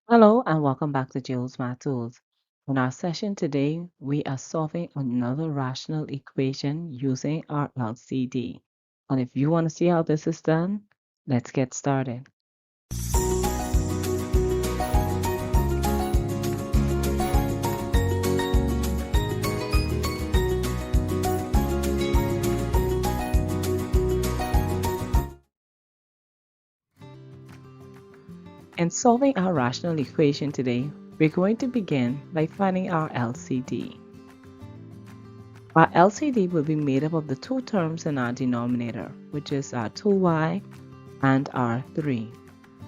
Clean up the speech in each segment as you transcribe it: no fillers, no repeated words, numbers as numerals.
Hello and welcome back to Jill's Math Tools. In our session today, we are solving another rational equation using our LCD. And if you want to see how this is done, let's get started. In solving our rational equation today, we're going to begin by finding our LCD. Our LCD will be made up of the two terms in our denominator, which is our 2y and our 3.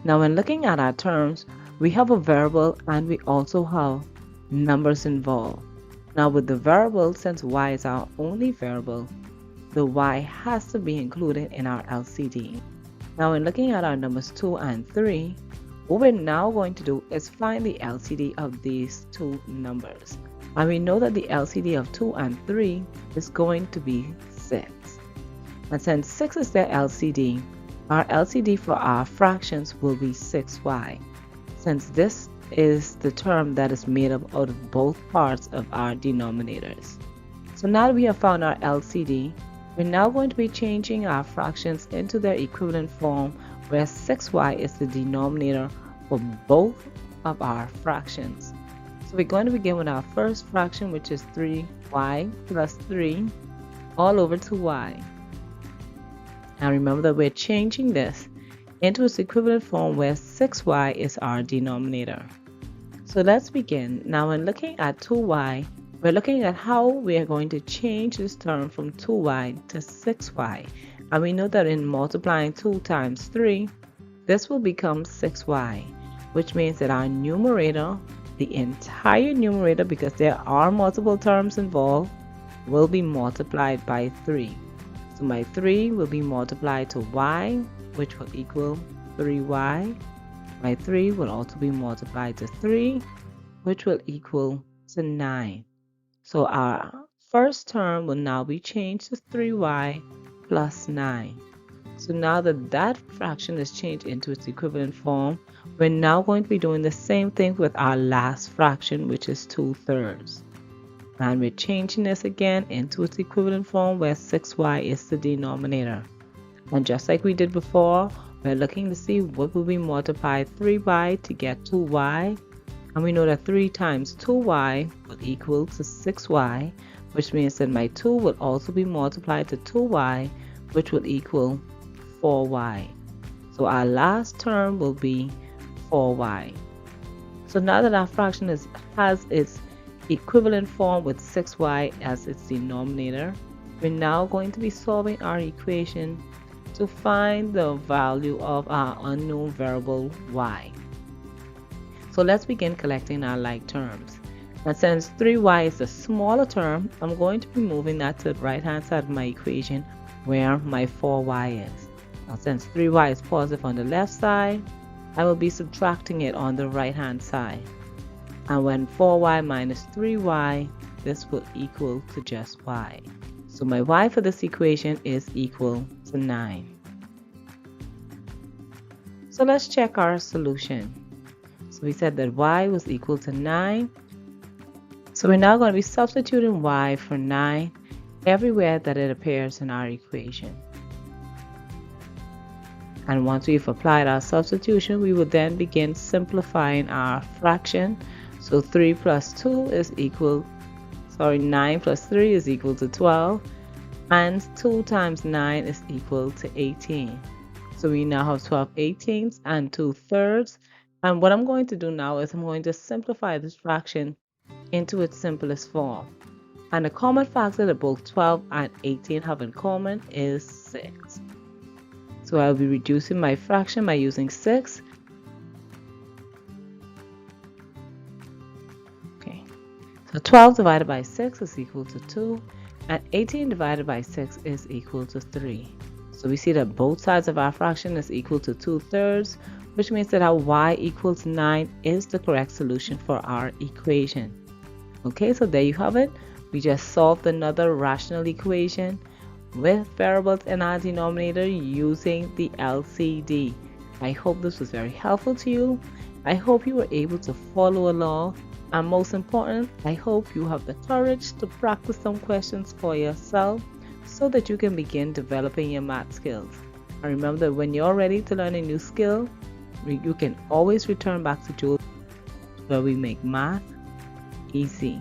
Now, when looking at our terms, we have a variable and we also have numbers involved. Now, with the variable, since y is our only variable, the y has to be included in our LCD. Now, when looking at our numbers 2 and 3, what we're now going to do is find the LCD of these two numbers. And we know that the LCD of 2 and 3 is going to be 6. And since 6 is their LCD, our LCD for our fractions will be 6y, since this is the term that is made up out of both parts of our denominators. So now that we have found our LCD, we're now going to be changing our fractions into their equivalent form, where 6y is the denominator for both of our fractions. So we're going to begin with our first fraction, which is 3y plus 3 all over 2y. Now remember that we're changing this into its equivalent form where 6y is our denominator. So let's begin. Now when looking at 2y, we're looking at how we are going to change this term from 2y to 6y. And we know that in multiplying 2 times 3, this will become 6y, which means that our numerator, the entire numerator, because there are multiple terms involved, will be multiplied by 3. So my 3 will be multiplied to y, which will equal 3y. My 3 will also be multiplied to 3, which will equal to 9. So our first term will now be changed to 3y plus 9. So now that that fraction is changed into its equivalent form, we're now going to be doing the same thing with our last fraction, which is 2/3. And we're changing this again into its equivalent form where 6y is the denominator. And just like we did before, we're looking to see what will be multiplied 3y to get 2y. And we know that 3 times 2y will equal to 6y, which means that my 2 will also be multiplied to 2y, which will equal 4y. So our last term will be 4y. So now that our fraction has its equivalent form with 6y as its denominator, we're now going to be solving our equation to find the value of our unknown variable y. So let's begin collecting our like terms. Now since 3y is the smaller term, I'm going to be moving that to the right hand side of my equation where my 4y is. Now since 3y is positive on the left side, I will be subtracting it on the right hand side. And when 4y minus 3y, this will equal to just y. So my y for this equation is equal to 9. So let's check our solution. So we said that y was equal to 9. So we're now going to be substituting y for 9 everywhere that it appears in our equation. And once we've applied our substitution, we will then begin simplifying our fraction. So 9 plus 3 is equal to 12. And 2 times 9 is equal to 18. So we now have 12 eighteenths and 2/3. And what I'm going to do now is I'm going to simplify this fraction into its simplest form. And the common factor that both 12 and 18 have in common is 6. So I'll be reducing my fraction by using 6. Okay, so 12 divided by 6 is equal to 2, and 18 divided by 6 is equal to 3. So we see that both sides of our fraction is equal to 2/3, which means that our y equals 9 is the correct solution for our equation. Okay, so there you have it. We just solved another rational equation with variables in our denominator using the LCD. I hope this was very helpful to you. I hope you were able to follow along, and most important, I hope you have the courage to practice some questions for yourself so that you can begin developing your math skills. And remember that when you're ready to learn a new skill, you can always return back to Jules, where we make math easy.